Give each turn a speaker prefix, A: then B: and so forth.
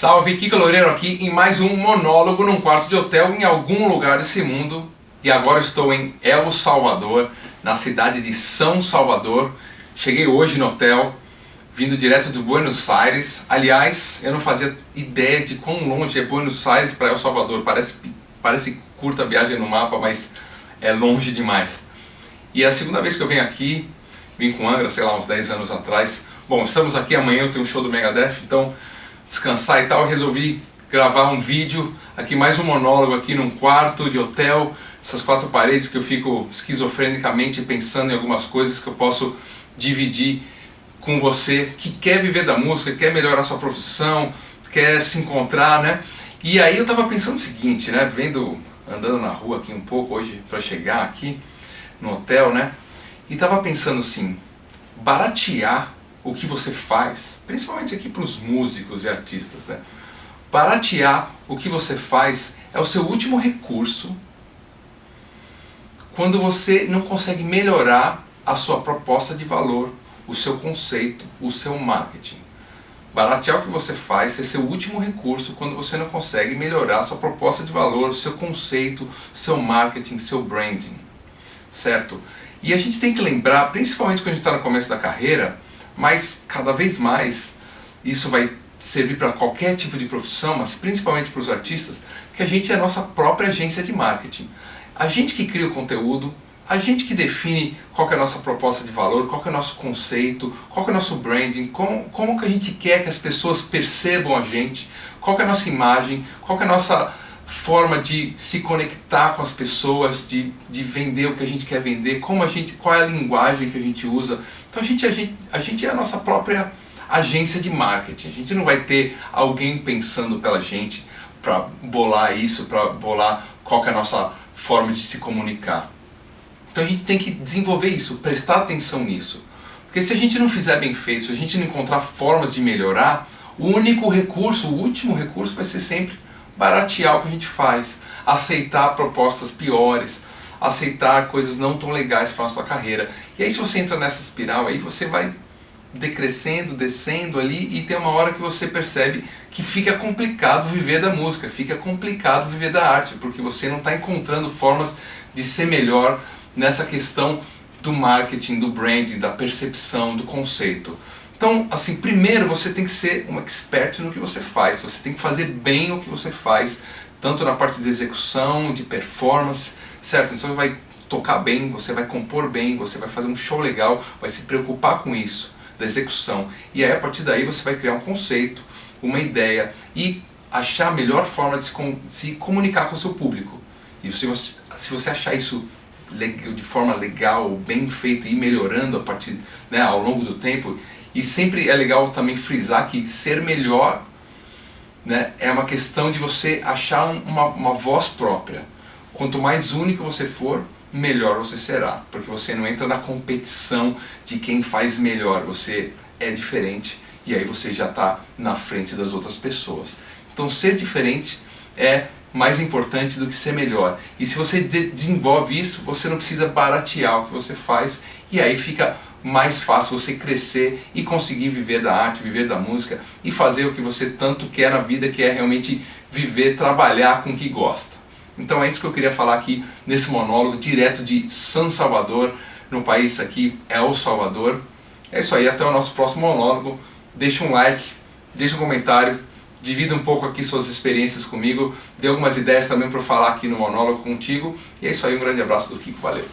A: Salve, Kiko Loureiro aqui em mais um monólogo num quarto de hotel em algum lugar desse mundo. E agora estou em El Salvador, na cidade de São Salvador. Cheguei hoje no hotel, vindo direto de Buenos Aires. Aliás, eu não fazia ideia de quão longe é Buenos Aires para El Salvador. Parece curta a viagem no mapa, mas é longe demais. E é a segunda vez que eu venho aqui, vim com Angra, sei lá, uns 10 anos atrás. Bom, estamos aqui, amanhã eu tenho um show do Megadeth, então descansar e tal, eu resolvi gravar um vídeo, aqui mais um monólogo aqui num quarto de hotel, essas quatro paredes que eu fico esquizofrenicamente pensando em algumas coisas que eu posso dividir com você que quer viver da música, quer melhorar sua profissão, quer se encontrar, né? E aí eu tava pensando o seguinte, né, andando na rua aqui um pouco hoje para chegar aqui no hotel, né? E tava pensando assim, baratear o que você faz, principalmente aqui para os músicos e artistas, né? Baratear o que você faz é o seu último recurso quando você não consegue melhorar a sua proposta de valor, o seu conceito, o seu marketing. Baratear o que você faz é seu último recurso quando você não consegue melhorar a sua proposta de valor, o seu conceito, seu marketing, seu branding, certo? E a gente tem que lembrar, principalmente quando a gente está no começo da carreira, mas cada vez mais isso vai servir para qualquer tipo de profissão, mas principalmente para os artistas, que a gente é a nossa própria agência de marketing. A gente que cria o conteúdo, a gente que define qual que é a nossa proposta de valor, qual que é o nosso conceito, qual que é o nosso branding, como que a gente quer que as pessoas percebam a gente, qual que é a nossa imagem, qual que é a nossa forma de se conectar com as pessoas, de vender o que a gente quer vender, qual é a linguagem que a gente usa. Então a gente é a nossa própria agência de marketing. A gente não vai ter alguém pensando pela gente para bolar isso, para bolar qual que é a nossa forma de se comunicar. Então a gente tem que desenvolver isso, prestar atenção nisso. Porque se a gente não fizer bem feito, se a gente não encontrar formas de melhorar, o único recurso, o último recurso vai ser sempre baratear o que a gente faz, aceitar propostas piores, aceitar coisas não tão legais para a nossa carreira. E aí se você entra nessa espiral, aí você vai decrescendo, descendo ali e tem uma hora que você percebe que fica complicado viver da música, fica complicado viver da arte, porque você não está encontrando formas de ser melhor nessa questão do marketing, do branding, da percepção, do conceito. Então, assim, primeiro você tem que ser um expert no que você faz, você tem que fazer bem o que você faz, tanto na parte de execução, de performance, certo? Então você vai tocar bem, você vai compor bem, você vai fazer um show legal, vai se preocupar com isso, da execução. E aí a partir daí você vai criar um conceito, uma ideia e achar a melhor forma de se comunicar com o seu público. E se você achar isso de forma legal, bem feito e melhorando a partir, né, ao longo do tempo. E sempre é legal também frisar que ser melhor, né, é uma questão de você achar uma voz própria. Quanto mais único você for, melhor você será. Porque você não entra na competição de quem faz melhor. Você é diferente e aí você já está na frente das outras pessoas. Então ser diferente é mais importante do que ser melhor. E se você desenvolve isso, você não precisa baratear o que você faz e aí fica mais fácil você crescer e conseguir viver da arte, viver da música e fazer o que você tanto quer na vida, que é realmente viver, trabalhar com o que gosta. Então é isso que eu queria falar aqui nesse monólogo, direto de São Salvador, no país aqui, El Salvador. É isso aí, até o nosso próximo monólogo. Deixa um like, deixa um comentário, divida um pouco aqui suas experiências comigo, dê algumas ideias também para eu falar aqui no monólogo contigo. E é isso aí, um grande abraço do Kiko, valeu!